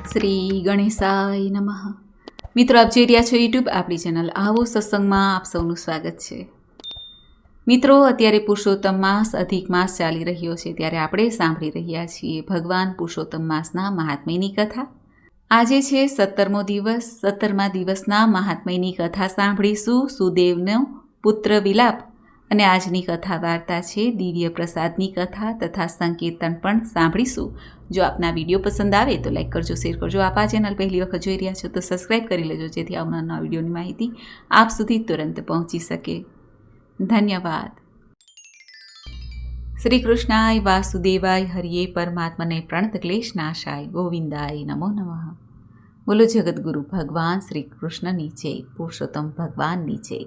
શ્રી ગણેશાય નમઃ. મિત્રો, આપ જોઈ રહ્યા છો યુટ્યુબ આપણી ચેનલ આવો સત્સંગમાં આપ સૌનું સ્વાગત છે. મિત્રો, અત્યારે પુરુષોત્તમ માસ અધિક માસ ચાલી રહ્યો છે, ત્યારે આપણે સાંભળી રહ્યા છીએ ભગવાન પુરુષોત્તમ માસના મહાત્મ્યની કથા. આજે છે 17મો દિવસ. 17મા દિવસના મહાત્મ્યની કથા સાંભળીશું. સુદેવનો પુત્ર વિલાપ અને આજની કથા વાર્તા છે દિવ્ય પ્રસાદની કથા તથા સંકીર્તન પણ સાંભળીશું. જો આપના વિડીયો પસંદ આવે તો લાઈક કરજો, શેર કરજો. આપ આ ચેનલ પહેલી વખત જોઈ રહ્યા છો તો સબસ્ક્રાઈબ કરી લેજો, જેથી આવનારના વિડીયોની માહિતી આપ સુધી તુરંત પહોંચી શકે. ધન્યવાદ. શ્રી કૃષ્ણાય વાસુદેવાય હરિયે પરમાત્મને પ્રણત ક્લેશનાશાય ગોવિંદાય નમો નમઃ. બોલો જગદગુરુ ભગવાન શ્રી કૃષ્ણની જય, પુરુષોત્તમ ભગવાનની જય.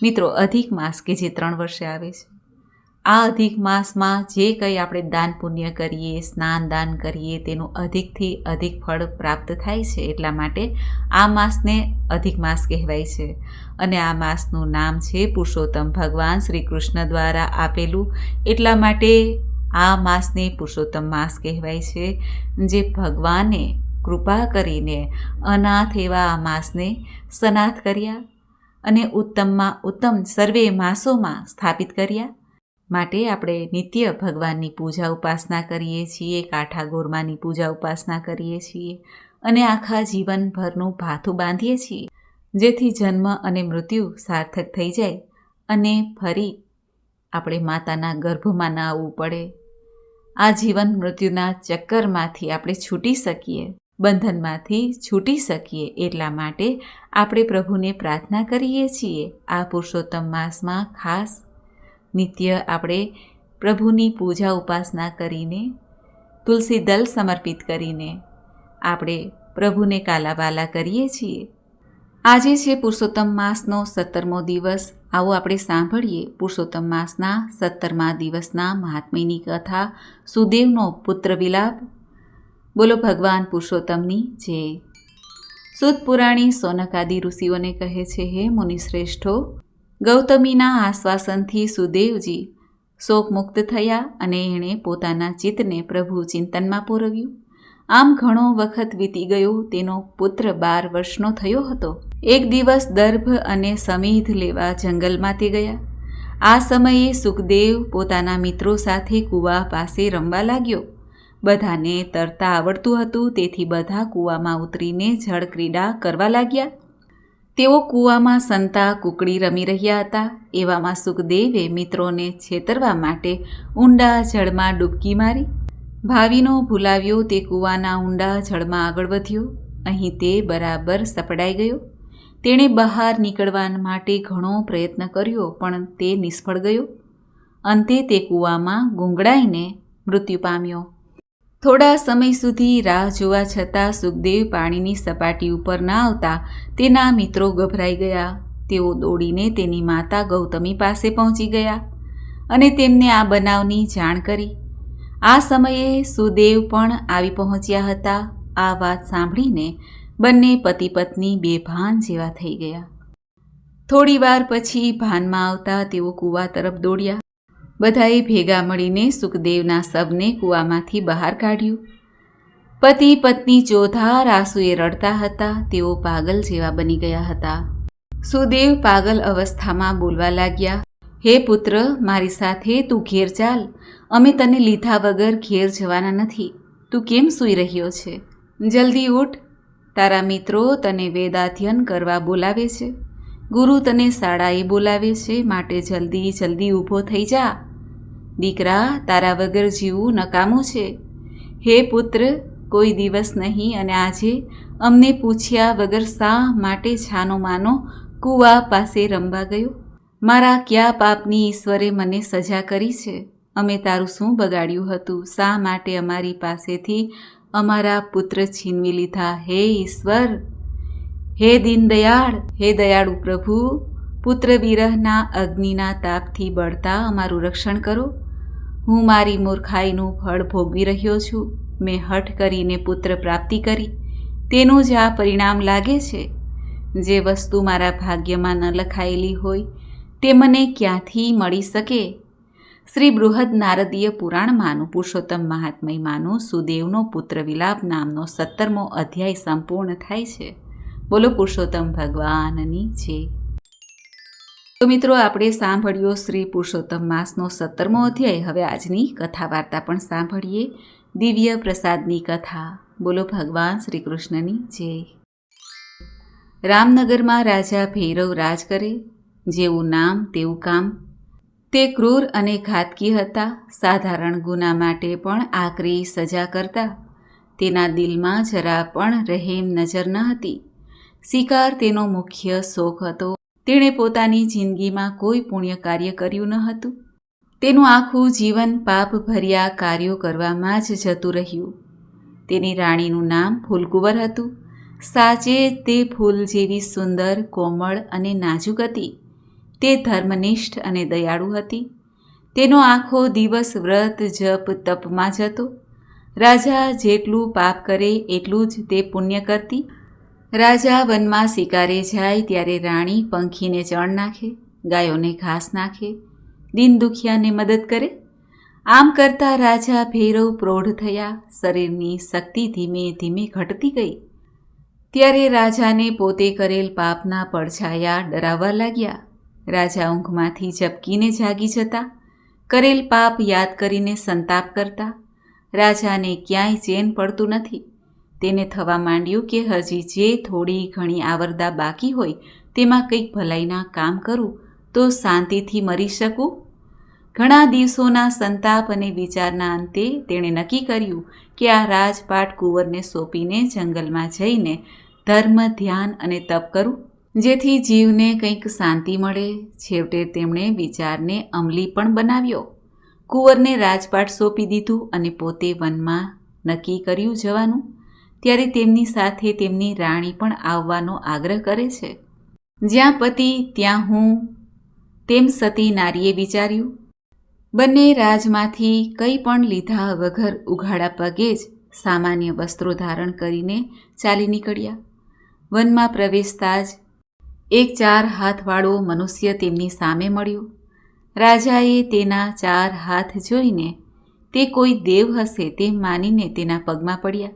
મિત્રો, અધિક માસ કે જે 3 વર્ષે આવે છે, આ અધિક માસમાં જે કંઈ આપણે દાન પુણ્ય કરીએ, સ્નાન દાન કરીએ, તેનું અધિકથી અધિક ફળ પ્રાપ્ત થાય છે. એટલા માટે આ માસને અધિક માસ કહેવાય છે. અને આ માસનું નામ છે પુરુષોત્તમ ભગવાન શ્રી કૃષ્ણ દ્વારા આપેલું. એટલા માટે આ માસને પુરુષોત્તમ માસ કહેવાય છે. જે ભગવાને કૃપા કરીને અનાથ એવા આ માસને સનાથ કર્યા અને ઉત્તમમાં ઉત્તમ સર્વે માસોમાં સ્થાપિત કર્યા. માટે આપણે નિત્ય ભગવાનની પૂજા ઉપાસના કરીએ છીએ, કાંઠા ગોરમાની પૂજા ઉપાસના કરીએ છીએ અને આખા જીવનભરનું ભાથું બાંધીએ છીએ, જેથી જન્મ અને મૃત્યુ સાર્થક થઈ જાય અને ફરી આપણે માતાના ગર્ભમાં ન આવવું પડે. આ જીવન મૃત્યુના ચક્કરમાંથી આપણે છૂટી શકીએ, બંધનમાંથી છૂટી શકીએ. એટલા માટે આપણે પ્રભુને પ્રાર્થના કરીએ છીએ. આ પુરુષોત્તમ માસમાં ખાસ નિત્ય આપણે પ્રભુની પૂજા ઉપાસના કરીને, તુલસી દલ સમર્પિત કરીને આપણે પ્રભુને કાલાવાલા કરીએ છીએ. આજે છે પુરુષોત્તમ માસનો 17મો દિવસ. આવો આપણે સાંભળીએ પુરુષોત્તમ માસના 17મા દિવસના મહાત્મ્યની કથા, સુદેવનો પુત્ર વિલાપ. બોલો ભગવાન પુરુષોત્તમની જય. સૂત પુરાણી સોનકાદી ઋષિઓને કહે છે, હે મુનિશ્રેષ્ઠો, ગૌતમીના આશ્વાસનથી સુદેવજી શોકમુક્ત થયા અને એણે પોતાના ચિત્તને પ્રભુ ચિંતનમાં પોરવ્યું. આમ ઘણો વખત વીતી ગયો. તેનો પુત્ર 12 વર્ષનો થયો હતો. એક દિવસ દર્ભ અને સમીધ લેવા જંગલમાં તે ગયા. આ સમયે સુખદેવ પોતાના મિત્રો સાથે કૂવા પાસે રમવા લાગ્યો. બધાને તરતા આવડતું હતું, તેથી બધા કૂવામાં ઉતરીને જળ ક્રીડા કરવા લાગ્યા. તેઓ કૂવામાં સંતા કુકડી રમી રહ્યા હતા. એવામાં સુખદેવે મિત્રોને છેતરવા માટે ઊંડા જળમાં ડૂબકી મારી. ભાવીનો ભૂલાવ્યો તે કૂવાના ઊંડા જળમાં આગળ વધ્યો. અહીં તે બરાબર સપડાઈ ગયો. તેણે બહાર નીકળવા માટે ઘણો પ્રયત્ન કર્યો, પણ તે નિષ્ફળ ગયો. અંતે તે કૂવામાં ગુંગળાઈને મૃત્યુ પામ્યો. થોડા સમય સુધી રાહ જોવા છતાં સુખદેવ પાણીની સપાટી ઉપર ના આવતા તેના મિત્રો ગભરાઈ ગયા. તેઓ દોડીને તેની માતા ગૌતમી પાસે પહોંચી ગયા અને તેમને આ બનાવની જાણ કરી. આ સમયે સુદેવ પણ આવી પહોંચ્યા હતા. આ વાત સાંભળીને બંને પતિ પત્ની બેભાન જેવા થઈ ગયા. થોડી વાર પછી ભાનમાં આવતા તેઓ કૂવા તરફ દોડ્યા. બધાએ ભેગા મળીને સુખદેવના શબને કૂવામાંથી બહાર કાઢ્યું. પતિ પત્ની ચોધાર આંસુએ રડતા હતા. તેઓ પાગલ જેવા બની ગયા હતા. સુદેવ પાગલ અવસ્થામાં બોલવા લાગ્યા, હે પુત્ર, મારી સાથે તું ઘેર ચાલ. અમે તને લીધા વગર ઘેર જવાના નથી. તું કેમ સૂઈ રહ્યો છે? જલ્દી ઉઠ. તારા મિત્રો તને વેદાધ્યન કરવા બોલાવે છે. ગુરુ તને શાળાએ બોલાવે છે, માટે જલ્દી જલ્દી ઊભો થઈ જા. દીકરા, તારા વગર જીવવું નકામું છે. હે પુત્ર, કોઈ દિવસ નહીં અને આજે અમને પૂછ્યા વગર શા માટે છાનો માનો કૂવા પાસે રમવા ગયો? મારા કયા પાપની ઈશ્વરે મને સજા કરી છે? અમે તારું શું બગાડ્યું હતું? શા માટે અમારી પાસેથી અમારા પુત્ર છીનવી લીધા? હે ઈશ્વર, હે દીનદયાળ, હે દયાળુ પ્રભુ, પુત્ર વિરહના અગ્નિના તાપથી બળતા અમારું રક્ષણ કરો. હું મારી મૂર્ખાઈનું ફળ ભોગવી રહ્યો છું. મેં હઠ કરીને પુત્ર પ્રાપ્તિ કરી, તેનું જ આ પરિણામ લાગે છે. જે વસ્તુ મારા ભાગ્યમાં ન લખાયેલી હોય તે મને ક્યાંથી મળી શકે? શ્રી બૃહદ નારદીય પુરાણમાંનું પુરુષોત્તમ મહાત્મયમાંનો સુદેવનો પુત્ર વિલાપ નામનો 17મો અધ્યાય સંપૂર્ણ થાય છે. બોલો પુરુષોત્તમ ભગવાનની જય. તો મિત્રો, આપણે સાંભળ્યો શ્રી પુરુષોત્તમ માસનો 17મો અધ્યાય. હવે આજની કથા વાર્તા પણ સાંભળીએ. દિવ્ય પ્રસાદની કથા. બોલો ભગવાન શ્રી કૃષ્ણની જય. રામનગરમાં રાજા ભૈરવ રાજ કરે. જેવું નામ તેવું કામ. તે ક્રૂર અને ઘાતકી હતા. સાધારણ ગુના માટે પણ આકરી સજા કરતા. તેના દિલમાં જરા પણ રહેમ નજર ન હતી. શિકાર તેનો મુખ્ય શોખ હતો. તેણે પોતાની જિંદગીમાં કોઈ પુણ્ય કાર્ય કર્યું ન હતું. તેનું આખું જીવન પાપ ભર્યા કાર્યો કરવામાં જ જતું રહ્યું. તેની રાણીનું નામ ફૂલકુંવર હતું. સાચે તે ફૂલ જેવી સુંદર, કોમળ અને નાજુક હતી. તે ધર્મનિષ્ઠ અને દયાળુ હતી. તેનો આખો દિવસ વ્રત, જપ, તપમાં જતો. રાજા જેટલું પાપ કરે એટલું જ તે પુણ્ય કરતી. રાજા વનમાં શિકારે જાય ત્યારે રાણી પંખીને ચણ નાખે, ગાયોને ઘાસ નાખે, દીન દુખિયાને મદદ કરે. આમ કરતા રાજા ભૈરવ પ્રૌઢ થયા. શરીરની શક્તિ ધીમે ધીમે ઘટતી ગઈ. ત્યારે રાજાને પોતે કરેલ પાપના પડછાયા ડરાવવા લાગ્યા. રાજા ઊંઘમાંથી ઝબકીને જાગી જતા. કરેલ પાપ યાદ કરીને સંતાપ કરતા. રાજાને ક્યાંય ચેન પડતું નથી. તેને થવા માંડ્યું કે હજી જે થોડી ઘણી આવરદા બાકી હોય તેમાં કંઈક ભલાઈના કામ કરું તો શાંતિથી મરી શકું. ઘણા દિવસોના સંતાપ અને વિચારના અંતે તેણે નક્કી કર્યું કે આ રાજપાટ કુંવરને સોંપીને જંગલમાં જઈને ધર્મ, ધ્યાન અને તપ કરું, જેથી જીવને કંઈક શાંતિ મળે. છેવટે તેમણે વિચારને અમલી પણ બનાવ્યો. કુંવરને રાજપાટ સોંપી દીધું અને પોતે વનમાં નક્કી કર્યું જવાનું. ત્યારે તેમની સાથે તેમની રાણી પણ આવવાનો આગ્રહ કરે છે. જ્યાં પતિ ત્યાં હું, તેમ સતી નારીએ વિચાર્યું. બંને રાજમાંથી કંઈ પણ લીધા વગર ઉઘાડા પગે જ સામાન્ય વસ્ત્રો ધારણ કરીને ચાલી નીકળ્યા. વનમાં પ્રવેશતા જ એક 4 હાથવાળો મનુષ્ય તેમની સામે મળ્યો. રાજાએ તેના 4 હાથ જોઈને તે કોઈ દેવ હશે તેમ માનીને તેના પગમાં પડ્યા.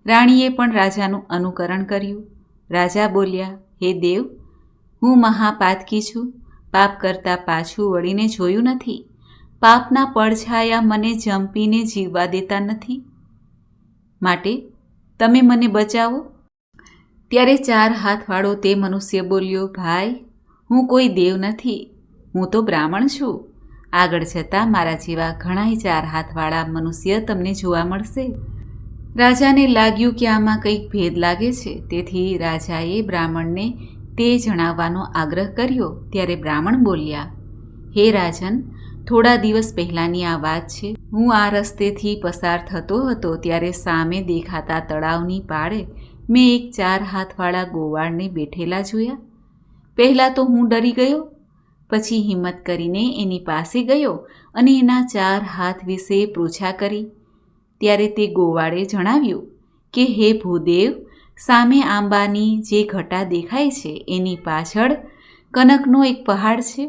રાણીએ પણ રાજાનું અનુકરણ કર્યું. રાજા બોલ્યા, હે દેવ, હું મહાપાતકી છું. પાપ કરતાં પાછું વળીને જોયું નથી. પાપના પડછાયા મને જંપીને જીવવા દેતા નથી. માટે તમે મને બચાવો. ત્યારે 4 હાથવાળો તે મનુષ્ય બોલ્યો, ભાઈ, હું કોઈ દેવ નથી. હું તો બ્રાહ્મણ છું. આગળ જતાં મારા જેવા ઘણાય 4 હાથવાળા મનુષ્ય તમને જોવા મળશે. રાજાને લાગ્યું કે આમાં કંઈક ભેદ લાગે છે. તેથી રાજાએ બ્રાહ્મણને તે જણાવવાનો આગ્રહ કર્યો. ત્યારે બ્રાહ્મણ બોલ્યા, હે રાજન, થોડા દિવસ પહેલાંની આ વાત છે. હું આ રસ્તેથી પસાર થતો હતો ત્યારે સામે દેખાતા તળાવની પાળે મેં એક 4 હાથવાળા ગોવાળને બેઠેલા જોયા. પહેલાં તો હું ડરી ગયો. પછી હિંમત કરીને એની પાસે ગયો અને એના 4 હાથ વિશે પૃચ્છા કરી. ત્યારે તે ગોવાળે જણાવ્યું કે હે ભૂદેવ, સામે આંબાની જે ઘટા દેખાય છે એની પાછળ કનકનો એક પહાડ છે.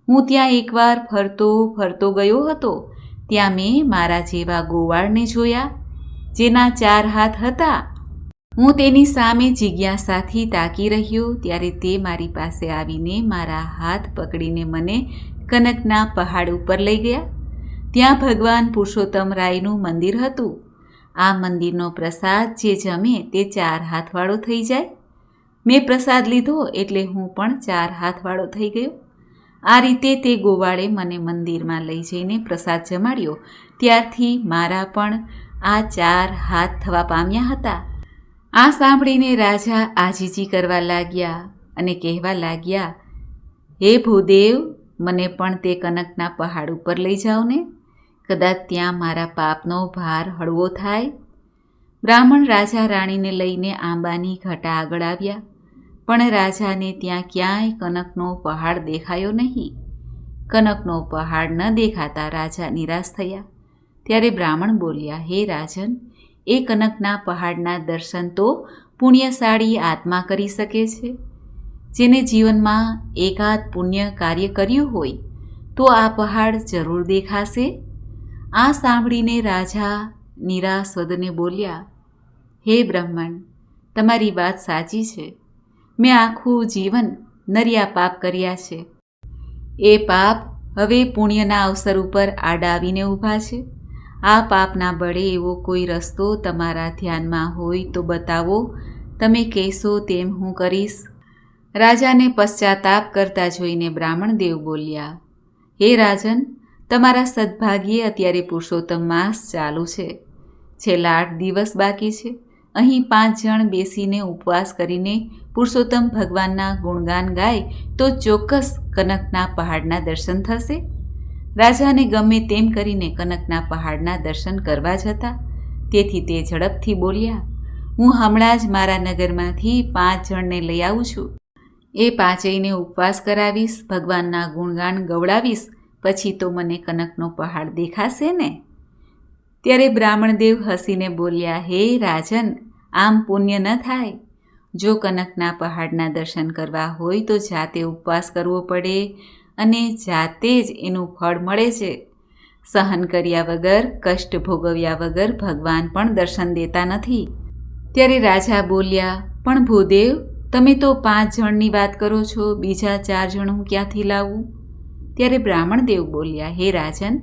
હું ત્યાં એકવાર ફરતો ગયો હતો. ત્યાં મેં મારા જેવા ગોવાળને જોયા જેના 4 હાથ હતા. હું તેની સામે જિજ્ઞાસાથી તાકી રહ્યો. ત્યારે તે મારી પાસે આવીને મારા હાથ પકડીને મને કનકના પહાડ ઉપર લઈ ગયા. ત્યાં ભગવાન પુરુષોત્તમ રાયનું મંદિર હતું. આ મંદિરનો પ્રસાદ જે જમે તે 4 હાથવાળો થઈ જાય. મેં પ્રસાદ લીધો એટલે હું પણ 4 હાથવાળો થઈ ગયો. આ રીતે તે ગોવાળે મને મંદિરમાં લઈ જઈને પ્રસાદ જમાડ્યો. ત્યારથી મારા પણ આ 4 હાથ થવા પામ્યા હતા. આ સાંભળીને રાજા આજીજી કરવા લાગ્યા અને કહેવા લાગ્યા, હે ભૂદેવ, મને પણ તે કનકના પહાડ ઉપર લઈ જાઓ ને. કદાચ ત્યાં મારા પાપનો ભાર હળવો થાય. બ્રાહ્મણ રાજા રાણીને લઈને આંબાની ઘટા આગળ આવ્યા. પણ રાજાને ત્યાં ક્યાંય કનકનો પહાડ દેખાયો નહીં. કનકનો પહાડ ન દેખાતા રાજા નિરાશ થયા. ત્યારે બ્રાહ્મણ બોલ્યા, હે રાજન, એ કનકના પહાડના દર્શન તો પુણ્યશાળી આત્મા કરી શકે છે. જેને જીવનમાં એકાદ પુણ્ય કાર્ય કર્યું હોય તો આ પહાડ જરૂર દેખાશે. આ સાંભળીને રાજા નિરાસ્વદને બોલ્યા, હે બ્રહ્મણ, તમારી વાત સાચી છે. મેં આખું જીવન નર્યા પાપ કર્યા છે. એ પાપ હવે પુણ્યના અવસર ઉપર આડાવીને ઊભા છે. આ પાપના બળે એવો કોઈ રસ્તો તમારા ધ્યાનમાં હોય તો બતાવો. તમે કહેશો તેમ હું કરીશ. રાજાને પશ્ચાતાપ કરતા જોઈને બ્રાહ્મણદેવ બોલ્યા, હે રાજન, તમારા સદભાગ્યે અત્યારે પુરુષોત્તમ માસ ચાલુ છે. છેલ્લા 8 દિવસ બાકી છે. અહીં 5 જણ બેસીને ઉપવાસ કરીને પુરુષોત્તમ ભગવાનના ગુણગાન ગાય તો ચોક્કસ કનકના પહાડના દર્શન થશે. રાજાને ગમે તેમ કરીને કનકના પહાડના દર્શન કરવા જ હતા. તેથી તે ઝડપથી બોલ્યા, હું હમણાં જ મારા નગરમાંથી 5 જણને લઈ આવું છું. એ 5યને ઉપવાસ કરાવીશ, ભગવાનના ગુણગાન ગવડાવીશ, પછી તો મને કનકનો પહાડ દેખાશે ને. ત્યારે બ્રાહ્મણદેવ હસીને બોલ્યા, હે રાજન, આમ પુણ્ય ન થાય. જો કનકના પહાડના દર્શન કરવા હોય તો જાતે ઉપવાસ કરવો પડે અને જાતે જ એનું ફળ મળે છે. સહન કર્યા વગર, કષ્ટ ભોગવ્યા વગર ભગવાન પણ દર્શન દેતા નથી. ત્યારે રાજા બોલ્યા, પણ ભૂદેવ, તમે તો 5 જણની વાત કરો છો, બીજા 4 જણ હું ક્યાંથી લાવું? ત્યારે બ્રાહ્મણદેવ બોલ્યા, હે રાજન,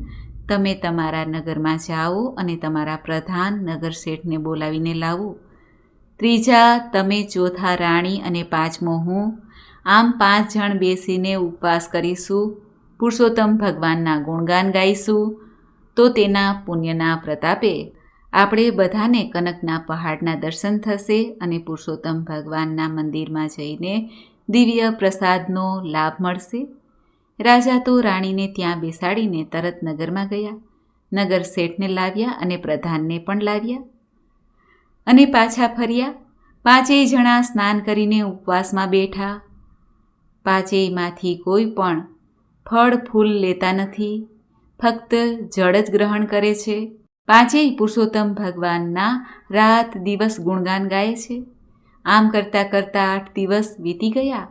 તમે તમારા નગરમાં જાઓ અને તમારા પ્રધાન નગર શેઠને બોલાવીને લાવો. 3જા તમે, 4થા રાણી અને 5મો હું. આમ 5 જણ બેસીને ઉપવાસ કરીશું, પુરુષોત્તમ ભગવાનના ગુણગાન ગાઈશું. તો તેના પુણ્યના પ્રતાપે આપણે બધાને કનકના પહાડના દર્શન થશે અને પુરુષોત્તમ ભગવાનના મંદિરમાં જઈને દિવ્ય પ્રસાદનો લાભ મળશે. રાજા તો રાણીને ત્યાં બેસાડીને તરત નગરમાં ગયા. નગર શેઠને લાવ્યા અને પ્રધાનને પણ લાવ્યા અને પાછા ફર્યા. 5ય જણા સ્નાન કરીને ઉપવાસમાં બેઠા. 5યમાંથી કોઈ પણ ફળ ફૂલ લેતા નથી, ફક્ત જળ જ ગ્રહણ કરે છે. 5ય પુરુષોત્તમ ભગવાનના રાત દિવસ ગુણગાન ગાય છે. આમ કરતાં કરતાં 8 દિવસ વીતી ગયા.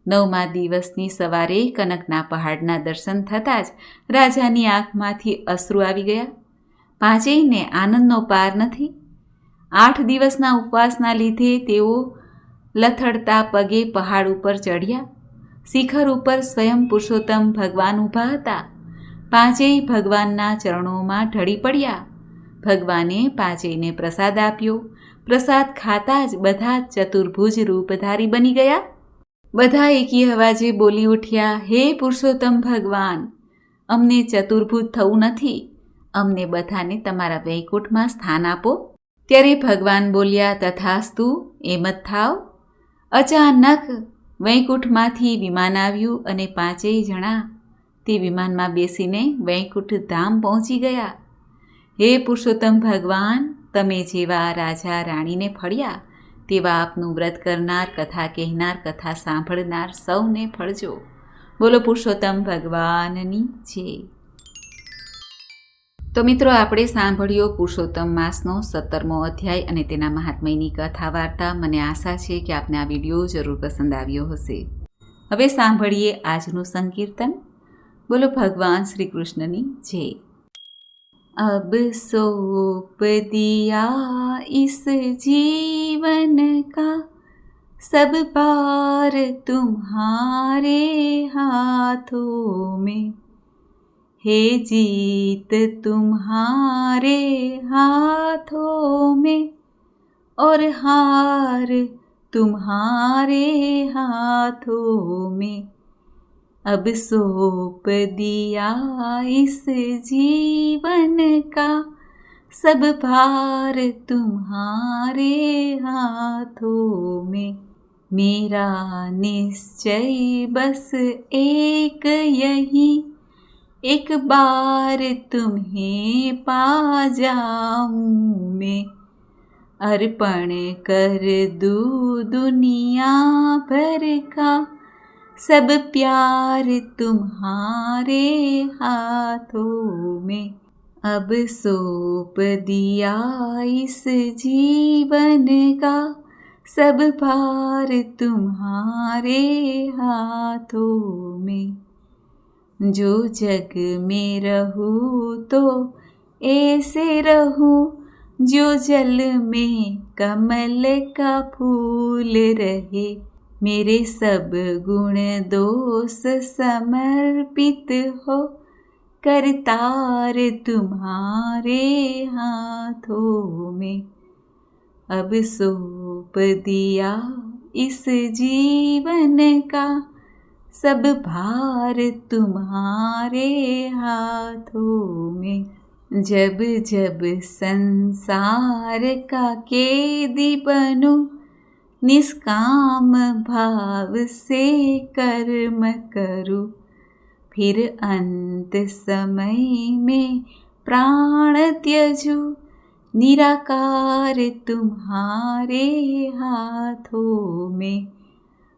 9મા દિવસની સવારે કનકના પહાડના દર્શન થતાં જ રાજાની આંખમાંથી અશ્રુ આવી ગયા. 5યને આનંદનો પાર નથી. 8 દિવસના ઉપવાસના લીધે તેઓ લથડતા પગે પહાડ ઉપર ચઢ્યા. શિખર ઉપર સ્વયં પુરુષોત્તમ ભગવાન ઊભા હતા. 5ય ભગવાનના ચરણોમાં ઢળી પડ્યા. ભગવાને 5યને પ્રસાદ આપ્યો. પ્રસાદ ખાતા જ બધા ચતુર્ભુજ રૂપધારી બની ગયા. બધા એકી અવાજે બોલી ઉઠ્યા, હે પુરુષોત્તમ ભગવાન, અમને ચતુર્ભુજ થવું નથી. અમને બધાને તમારા વૈકુંઠમાં સ્થાન આપો. ત્યારે ભગવાન બોલ્યા, તથાસ્તુ, એમ જ થાવ. અચાનક વૈકુંઠમાંથી વિમાન આવ્યું અને 5ય જણા તે વિમાનમાં બેસીને વૈકુંઠ ધામ પહોંચી ગયા. હે પુરુષોત્તમ ભગવાન, તમે જેવા રાજા રાણીને ફળ્યા તેવા આપનું વ્રત કરનાર, કથા કહેનાર, કથા સાંભળનાર સૌને ફળજો. બોલો પુરુષોત્તમ ભગવાનની જય. તો મિત્રો, આપણે સાંભળ્યો પુરુષોત્તમ માસનો 17મો અધ્યાય અને તેના મહાત્મ્યની કથા વાર્તા. મને આશા છે કે આપને આ વિડીયો જરૂર પસંદ આવ્યો હશે. હવે સાંભળીએ આજનું સંકીર્તન. બોલો ભગવાન શ્રી કૃષ્ણની જય. अब सौंप दिया इस जीवन का सब पार तुम्हारे हाथों में, हे जीत तुम्हारे हाथों में और हार तुम्हारे हाथों में. अब सौंप दिया इस जीवन का सब भार तुम्हारे हाथों में. मेरा निश्चय बस एक यही, एक बार तुम्हें पा जाऊं मैं. अर्पण कर दूं दुनिया भर का सब प्यार तुम्हारे हाथों में. अब सौंप दिया इस जीवन का सब भार तुम्हारे हाथों में. जो जग में रहूं तो ऐसे रहूं, जो जल में कमल का फूल रहे। मेरे सब गुण दोष समर्पित हो, करतार तुम्हारे हाथों में। अब सौंप दिया इस जीवन का सब भार तुम्हारे हाथों में। जब जब संसार का कैदी बनूं, निष्काम भाव से कर्म करूं, फिर अंत समय में प्राण त्यजूं, निराकार तुम्हारे हाथों में।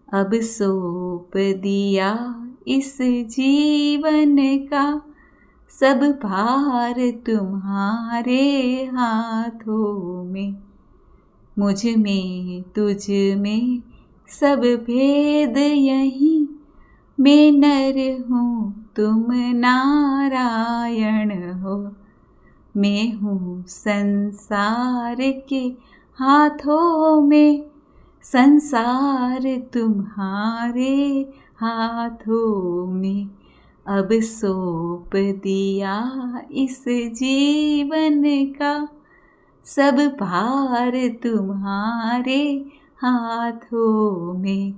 अब सौंप दिया इस जीवन का सब भार तुम्हारे हाथों में। मुझ में तुझ में सब भेद यहीं, मैं नर हूँ तुम नारायण हो। मैं हूँ संसार के हाथों में, संसार तुम्हारे हाथों में। अब सौंप दिया इस जीवन का सब भार तुम्हारे हाथों में।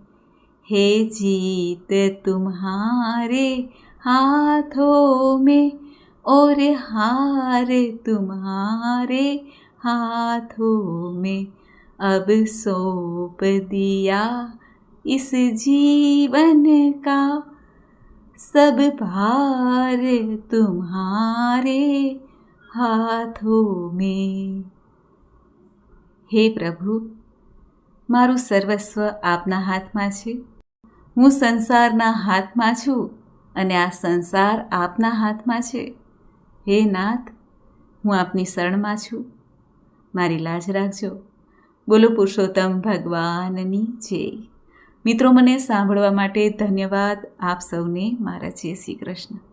है जीत तुम्हारे हाथों में, और हार तुम्हारे हाथों में। अब सौंप दिया इस जीवन का सब भार तुम्हारे हाथों में। हे પ્રભુ, મારું સર્વસ્વ આપના હાથમાં છે. હું સંસારના હાથમાં છું અને આ સંસાર આપના હાથમાં છે. હે નાથ, હું આપની શરણમાં છું. મારી લાજ રાખજો. બોલો પુરુષોત્તમ ભગવાનની જય. મિત્રો, મને સાંભળવા માટે ધન્યવાદ. આપ સૌને મારા જય શ્રી કૃષ્ણ.